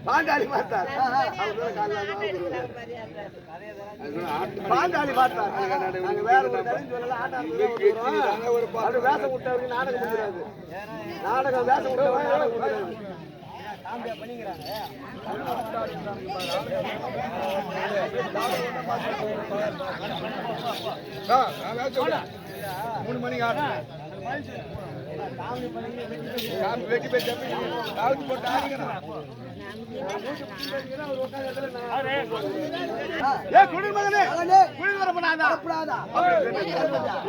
பாண்டாளி பார்த்தார் வேற ஒரு வேஷம் விட்டவருக்கு நாடகம் முடியாது. நாடகம் வேஷம் விட்டவருக்கு நாடகம் முடியாது. மூணு மணிக்கு வெட்டி போய் போட்டு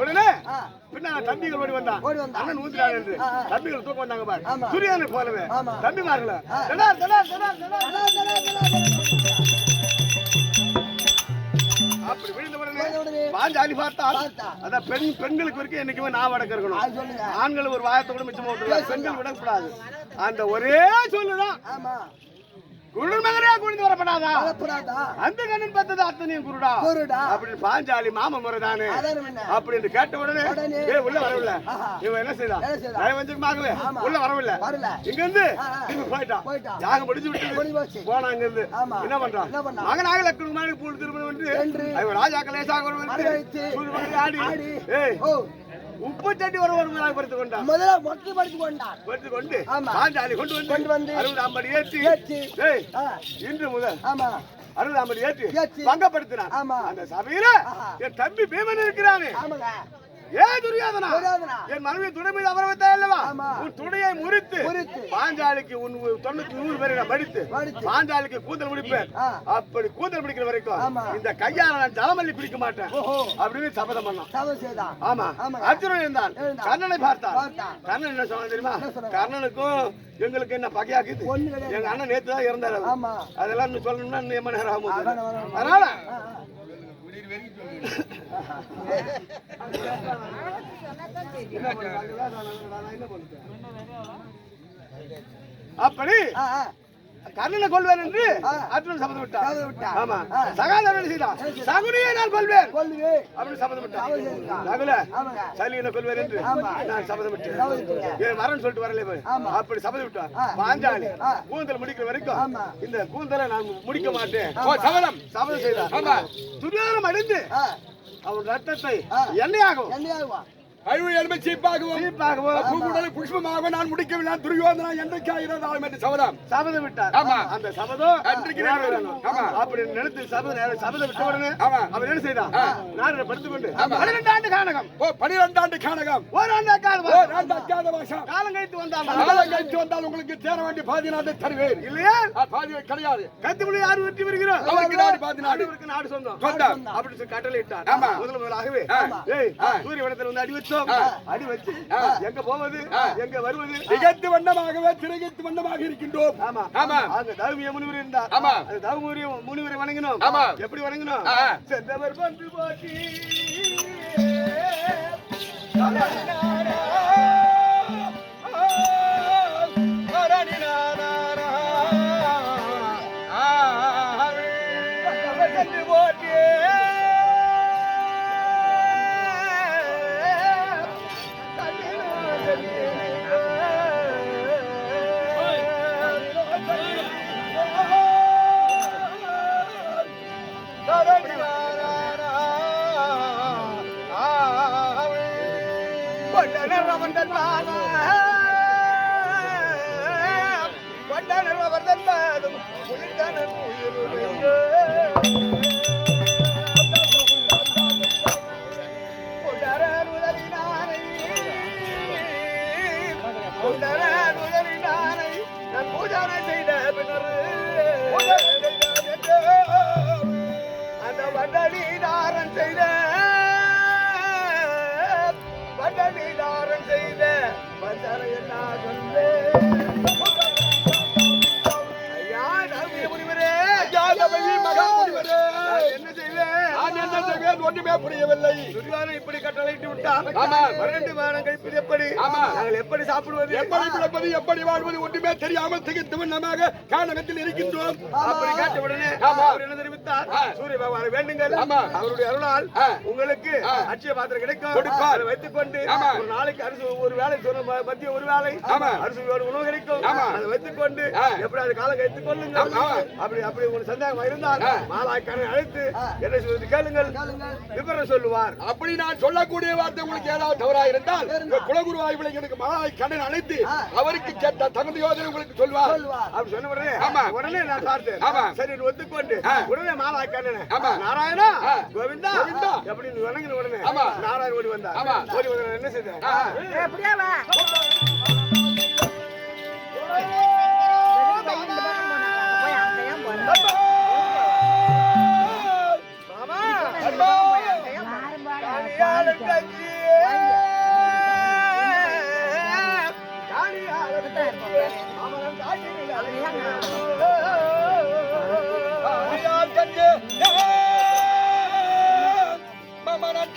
உடனே தம்பிகள் ஓடி வந்தான். அண்ணன் ஊத்துறாரு என்று தம்பிகள் தூக்க வந்தாங்க பாரு. சூரியனை போலவே தம்பிமார்கள அப்படி விழுந்த உடனே பாஞ்சாலி பார்த்தால் அதான் பெண்களுக்கு வரைக்கும் என்னைக்குமே நான் அடக்க இருக்கணும். ஆண்கள் ஒரு வாயத்தோட மிச்சமா விட்டுருவாங்க, பெண்கள் விடக்கூடாது. அந்த ஒரே சொல்லுதான் குருடு மகனே குடிந்து வரப்படாதா அந்த கண்ணன் பார்த்தது அத்தனையும் குருடா அப்படின்னு பாஞ்சாலி மாம முறைதானே அப்படின்னு கேட்ட உடனே உள்ள வரவில்லை. இவன் என்ன செய்தான்? நயவஞ்சகமாகவே உள்ள வரவில்லை. இங்க இருந்து போயிட்டான். யாகம் முடிச்சு விட்டு போனா இங்க இருந்து என்ன பண்றான்? மகனாக லட்சுமி பூ திருமணம் என்று ராஜா கலேசாக ஆடி உப்பு சட்டி ஒரு படுத்துக் கொண்டான். முதல்ல படுத்துக் கொண்டு பாஞ்சாலி கொண்டு வந்து 60 அடி ஏற்றி இன்று முதல் 60 அடி ஏற்றி பங்கப்படுத்தினான். அந்த சபையில என் தம்பி பீமன் இருக்கிறானே, ஏ துரியோதனா, என் மனைவி துணை மீது அமர வைத்தா அல்லவா? உன் துணையை முறித்து பாஞ்சாலிக்கு உன் 90 பேரை நான் மடித்து பாஞ்சாலிக்கு கூந்தல் முடிப்பேன். அப்படி கூந்தல் முடிக்கிற வரைக்கும் இந்த கையால நான் ஜலமல்லி பிடிக்க மாட்டேன் அப்படின்னு சபதம் பண்ணான். ஆமா, அர்ஜுனன் இருந்தான். கர்ணனை பார்த்தான். கர்ணன் என்ன சொன்னான் தெரியுமா? கர்ணனுக்கும் எங்களுக்கு என்ன பகையாக்குது? எங்க அண்ணன் நேத்து தான் இறந்தாரு. அதெல்லாம் சொல்லணும்னா என்ன நேரம் ஆகும். அதனால அப்படி கர்ணனை கொள்வேன் என்று அர்ஜுனன் சபதம் விட்டான். ஆமா, சகாதேவன் செய்தான். சகுனியை நான் கொள்வேன் அப்படின்னு சபதம் விட்டான். சலியனை கொள்வேன் என்று நான் சபதம் விட்டேன். வரேன்னு சொல்லிட்டு வரல. அப்படி சபதம் விட்டான். பாஞ்சாலி கூந்தல் முடிக்கிற வரைக்கும் இந்த கூந்தலை நான் முடிக்க மாட்டேன் சபதம் செய்தான். துரியோதனன் அடைந்து அவன் ரத்தத்தை எண்ணெயாகும் புஷ்பமாக நான் முடிக்கவில்லை. துரியோதனா என்றைக்கு சபதம் விட்டார். அந்த சபதம் அப்படி நினைத்து சபதம் விட்ட உடனே அவன் என்ன செய்தான்? நாடு படுத்துக் கொண்டு 12 ஆண்டு கானகம் 12 ஆண்டு கானகம் காலம் கழித்து வந்தால் உங்களுக்கு சேர வேண்டிய பாதி நாட்டை தருவேன் இல்லையா? பாதி கிடையாது. கத்திமொழி யாரு வெற்றி வருகிறோம் நாடு சொந்தம் அப்படி கட்டளை இட்டார். முதலாகவே சூரிய வடத்தில் வந்து அடி வச்சு அடி வச்சு எங்க போவது எங்க வருவது திகத்து வண்ணமாகவே திரைத்து வண்ணமாக இருக்கின்றோம். அந்த தௌமிய முனிவர் இருந்தார். அந்த தௌமிய முனிவரை வணங்கினோம். எப்படி வணங்கினோம்? செந்தவர் பந்து போட்டி அந்த வண்டலீதாரன் செய்த வந்தரை என்ன சொல்லே என்ன செய்வேன் ஒன்றுமே புரியவில்லை. துரியோதனன் இப்படி கட்டளையிட்டு விட்டான். 12 மாதம் கழிப்பது எப்படி? நாங்கள் எப்படி சாப்பிடுவது, எப்படி பிழைப்பது, எப்படி வாழ்வது ஒன்றுமே தெரியாமல் திகைத்து வண்ணமாக கானகத்தில் இருக்கின்றோம். அப்படி கேட்ட உடனே அவர் என்ன தெரிவித்தார்? கொடுத்தார் சூரிய பகவானை வேண்டுங்கள் அவருடைய அருளால் உங்களுக்கு அட்சய பாத்திரம் கிடைக்கும் அதை வைத்துக் கொண்டு ஒரு நாளைக்கு அரிசி ஒரு வேலை மத்திய ஒரு வேலை அரிசி உணவு கிடைக்கும் அதை வைத்துக் கொண்டு எப்படி அது காலம் வைத்துக் கொள்ளுங்கள் அப்படி அப்படி உங்களுக்கு சந்தேகம் இருந்தால் மாலாய்க்காரனை அழைத்து என்ன சொல்வது கேளுங்கள் விவரம் சொல்லுவார். அப்படி நான் சொல்லக்கூடிய வார்த்தை உங்களுக்கு ஏதாவது தவறா இருந்தால் குலகுரு ஆய்வுகளை எனக்கு மாலாய்க்காரன் அழைத்து அவருக்கு கேட்ட தகுந்த யோசனை உங்களுக்கு சொல்வார். அப்படி சொன்ன உடனே நான் பார்த்தேன் சரி ஒத்துக்கொண்டு உடனே மாலாய்க்காரன் நாராயணா கோவிந்தா எப்படி வணங்கின உடனே நாராயணன் ஓடி வந்தார். ஓடி வந்த என்ன செய்த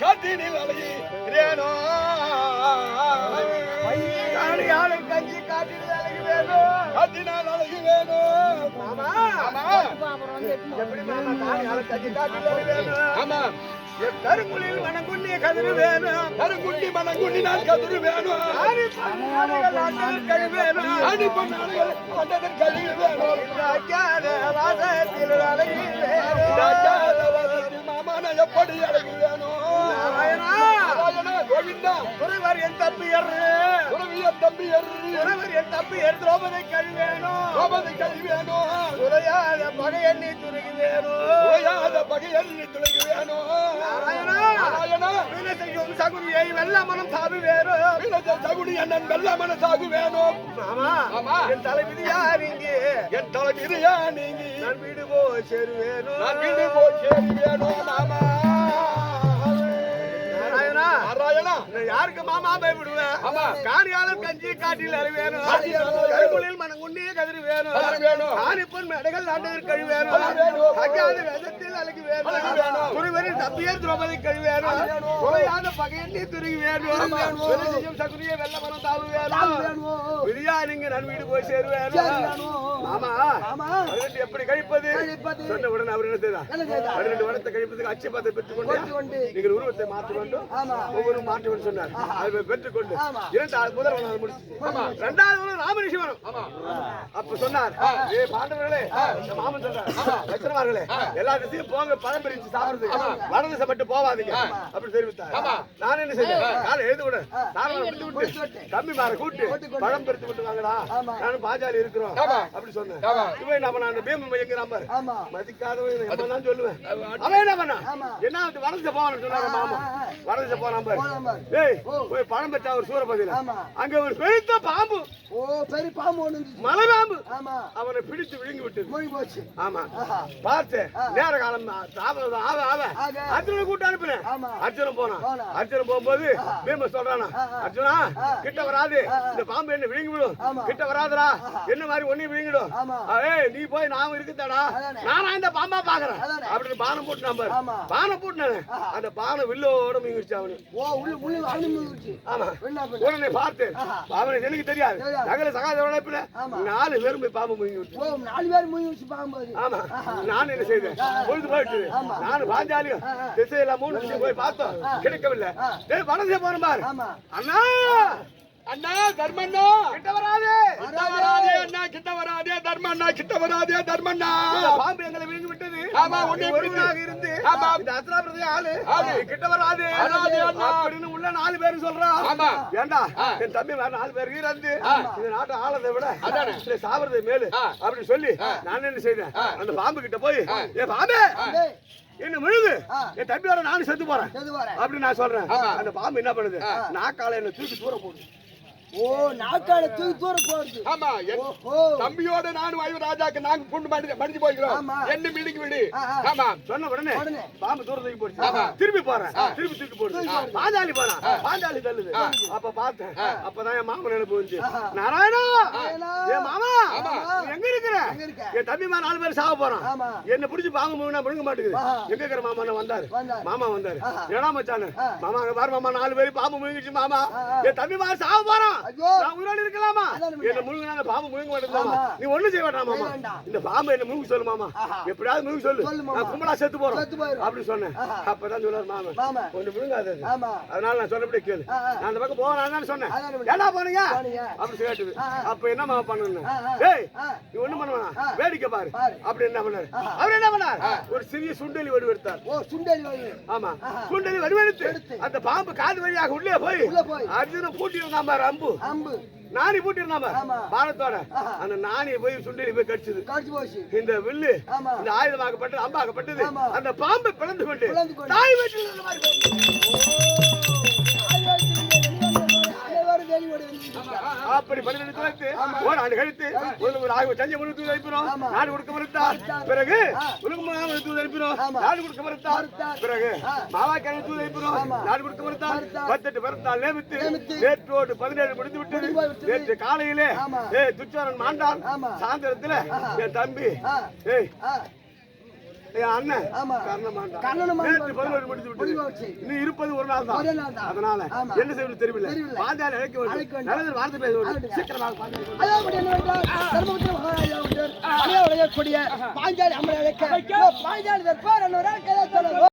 காட்டினில் அழகிறேனோ கஞ்சி காட்டில் அழகு வேணும் காட்டினால் அழகு வேணும் எப்படி கஞ்சி காட்டில் அழகு வேணும் ஆமா கருங்குழியில் மனங்குண்டி கதிரு வேணும் கருங்குண்டி மனங்குண்டி நான் கதிரு வேணும் கழி வேணும் ஆடி பொன்னாடுகள் கொண்டதன் கழிவு வேணும் வாசத்தில் அழகி வேணும் மாமான எப்படி அழகு வேணும் கோவிந்தா துறைவர் என் தம்பியர் துறைவர் என் தம்பியர் திரௌபதி கழி வேணும் துறையாத பகை எண்ணி துறைக்கு வேணும் சகுனியை வெள்ள மனம் சாகு வேணும் சகுனி அண்ணன் வெள்ள மனம் சாகு வேணும் என் தலைவிதியா நீங்க என் தலைவிதியா நீங்க நான் வீடு போய் சேருவேணும் மாமா நாராயணா யாருக்கு மாமா பயப்படுவேன் காணியாளர் கஞ்சி காட்டில் அறிவேணும் கருங்குழியில் மனங்குண்டிய கதிரி வேணும் ஆணிப்பொன் மேடைகள் நாட்டதில் கழி வேணும் அஞ்சாத வேதத்தில் அழகி வேணும் துறைவரின் தம்பியர் திரௌபதி கழி வேணும் துறையாத பகையண்ணி துருகி வேணும் சகுனிய வெள்ள மனம் தாவு வேணும் விதியா நீங்க நன் வீடு போய் சேருவேணும் மாமா எப்படி கழிப்பது சொன்ன உடனே அவர் என்ன செய்தார் 12 வருடத்தை கழிப்பதுக்கு அச்சை பாத்தை பெற்றுக்கொண்டு நீங்கள் உருவத்தை மாற்றிக்கொண்டு ஒவ்வொரு மாற்று சொன்னார் அதை பெற்றுக்கொண்டு 2 முதல் முடிச்சு 2வது ராமரிஷி வரும் அப்ப சொன்னார் ஏ பாண்டவர்களே மாமன் சொல்றார் லட்சணமார்களே எல்லா திசையும் போங்க பழம் பிரிச்சு சாப்பிடுறது வட திசை மட்டும் போவாதீங்க அப்படி தெரிவித்தார். நான் என்ன செய்தேன் காலை எழுது விட தம்பி மாற கூட்டு பழம் பிரித்து விட்டு வாங்கடா நானும் பாஜாலி இருக்கிறோம் அப்படி சொன்னேன். இவன் நம்ம அந்த பீமம் எங்க நம்பர் மதிக்காதவன் தான் சொல்லுவேன். அவன் என்ன பண்ணா என்ன வட திசை போவான்னு சொன்னாங்க மாமா வட திசை போன போய் பழம் பெற்றா ஒரு சூரபதியில அங்க ஒரு பெருத்த பாம்பு பெரிய பாம்பு மலை பாம்பு அவனை பிடித்து விழுங்கி விட்டு ஆமா பார்த்து நேர காலம் அர்ஜுன கூட்டு அனுப்பினேன். அர்ஜுனன் போனான். அர்ஜுனன் போகும்போது பீம சொல்றானா அர்ஜுனா கிட்ட வராது இந்த பாம்பு என்ன விழுங்கி விடும் கிட்ட வராதுடா என்ன மாதிரி ஒன்னையும் விழுங்கிடும் நீ போய் நாம இருக்குதாடா நானா இந்த பாம்பா பாக்குறேன் அப்படின்னு பானம் போட்டு நம்பர் பானம் போட்டுனேன் அந்த பானம் வில்லோட மீங்கிடுச்சு அவனு. ஆமா உடனே பார்த்து அவனுக்கு எனக்கு தெரியாது நகர சகாத உழைப்புல 4 பேரும் போய் பாம்பு முங்கி விட்டு 4 பேர் முங்கி விட்டு பாம்பு. ஆமா நான் என்ன செய்தேன் பொழுது போயிட்டு நானும் பாஞ்சாலியும் திசையெல்லாம் 3 திசை போய் பார்த்தோம் கிடைக்கவில்லை. வனசே போறோம் பாரு அண்ணா அண்ணா தர்மண்ணா கிட்ட வராதே அண்ணா கிட்ட வராதே தர்மண்ணா கிட்ட வராதே தர்மண்ணா பாம்பு எங்களை விழுங்கி விட்டது. ஆமா ஒருவனாக இருந்து இந்த அஸ்திராபுரத்தை ஆளு கிட்ட வராதே அப்படின்னு உள்ள 4 பேரும் சொல்றான். ஏண்டா என் தம்பி 4 பேருக்கு இருந்து இந்த நாட்டை ஆளதை விட சாவறதை மேலு அப்படின்னு சொல்லி நான் என்ன செய்தேன் அந்த பாம்பு கிட்ட போய் ஏ பாம்பே என்ன முழுது என் தம்பியோட நானும் செத்து போறேன் அப்படின்னு நான் சொல்றேன். அந்த பாம்பு என்ன பண்ணுது நாக்கால என்ன தூக்கி தூர போடுது. நாக்கால தூக்கி தூர போடுது. ஆமா தம்பியோட நானும் வாயு ராஜாக்கு நாங்க புண்டு மடிஞ்சு போய்க்கிறோம் என்ன மிடிக்கு விடு. ஆமா சொன்ன உடனே பாம்பு தூர தூக்கி போடுச்சு. திருப்பி போறேன் திருப்பி தூக்கி போடுது. பாஞ்சாலி போறான் பாஞ்சாலி தள்ளுது. அப்ப பார்த்தேன் அப்பதான் என் மாமன் நினைப்பு வந்துச்சு. நாராயணா என் மாமா எங்க இருக்கிற என் தம்பி 4 பேர் சாவ போறான் என்ன பிடிச்சி பாம்பு முழுங்க மாட்டேங்குது. எங்க இருக்கிற மாமா வந்தாரு மாமா வந்தாரு ஏடா மச்சானு மாமா அங்க பாரு மாமா 4 பேர் பாம்பு முழுங்கிச்சு மாமா என் தம்பி சாவ போறான் ஐயோ. நான் உயிரோடு இருக்கலாமா அதான் உண்மை. என்ன முழுங்க அந்த பாம்பு முழுங்க மாட்டேன் ஆமா. நீ ஒண்ணும் செய்ய வேண்டாம் மாமா செய்ய வேண்டாம். இந்த பாம்பு என்ன முழுங்க சொல்லு மாமா ஆஹா. எப்படியாவது முழுங்க சொல்லு சொல்லு மாமா. நான் கும்பலா செத்து போறோம் செத்து போயிரும். அப்படி சொன்னேன் ஆஹா. அப்பதான் சொல்றாரு மாமா மாமா. ஒண்ணு முழுங்காது அது. ஆமா. அதனால நான் சொன்னபடி கேளு ஆ, ஆ. நான் அந்த பக்கம் போவேன் சொன்னேன் அதான் உண்மை. ஏன்னா போனீங்க போனீங்க. அப்படி கேட்டுது ஆ, ஆ. அப்ப என்ன மாமா பண்ணணும் ஆ, ஆ. டேய் ஆ. நீ ஒண்ணும் பண்ண வேணாம் ஆ. வேடிக்கை பாரு பாரு. அப்படி என்ன பண்ணாரு ஆஹா. அவர் என்ன பண்ணார் ஒரு சிறிய சுண்டலி வடிவெடுத்தார் ஓ சுண்டலி வாங்கி. ஆமா ஆஹா. சுண்டலி வடிவெடுத்து எடுத்து. அந்த பாம்பு காது வழியாக உள்ளே போய் உள்ள போய். அர்ஜுன பூட்டி இருந்தான் பாரு அம்பு அம்பு நாணி பூட்டி இருந்தான் பாரு ஆமா. பாரத்தோட ஆஹா. அந்த நாணியை போய் சுண்டலி போய் கடிச்சது காட்சி போச்சு. இந்த வில்லு ஆமா. இந்த ஆயுதமாகப்பட்டது அம்பாகப்பட்டது ஆமா. அந்த பாம்பு பிளந்து கொண்டு பிளந்து கொண்டு. தாய் வீட்டில் இருந்த மாதிரி போகுது. அனைவரும் வேலி ஓடி வந்து அப்படி 12 துளைத்து ஓராண்டு கழித்து ஒரு ஆய்வு தஞ்சை முழுத்து வைப்பினோம் ஆமா. நாடு கொடுக்க மறுத்தார் பிறகு ஆ. உலகம் வைப்பினோம் ஆமா. நாடு கொடுக்க மறுத்தார் மறுத்தார். பிறகு ஆ. மாவாக்கான தூது வைப்பினோம் ஆமா. நாடு கொடுக்க மறுத்தார் மறுத்தார். 18 பிறந்தால் நேமித்து நேமித்து. நேற்றோடு 17 முடிந்து விட்டது முடிந்து போய்விட்டது. நேற்று காலையிலே ஆமா. துச்சாரன் மாண்டான் ஆமா. சாயந்தரத்துல ஆஹா. என் தம்பி ஆ. ஏய் ஆ. என் அண்ணன் ஆமா. கர்ணன் மாண்டான் கர்ணன் மாண்டான். நேற்று 11 முடிந்து முடிந்து விட்டது போச்சு. இன்னும் இருப்பது ஒரு நாள் ஒரே நாள் தான் தான். அதனால ஆமா. என்ன செய்வது தெரியவில்லை தெரியவில்லை. பாஞ்சாலி அழைக்க அழைக்க வேண்டும் வேண்டும். நல்லது வார்த்தை பேச வேண்டும் ஆகட்டும். சீக்கிரமாக பாஞ்சாலி அதாவது என்னவென்றால் தர்மபுத்திர மகாராஜா ஒருவர் அணைய உடையக்கூடிய பாஞ்சாலி அம்மனை அழைக்க பாஞ்சாலி தர்பார் என்னவரால் கதை சொல்லவோ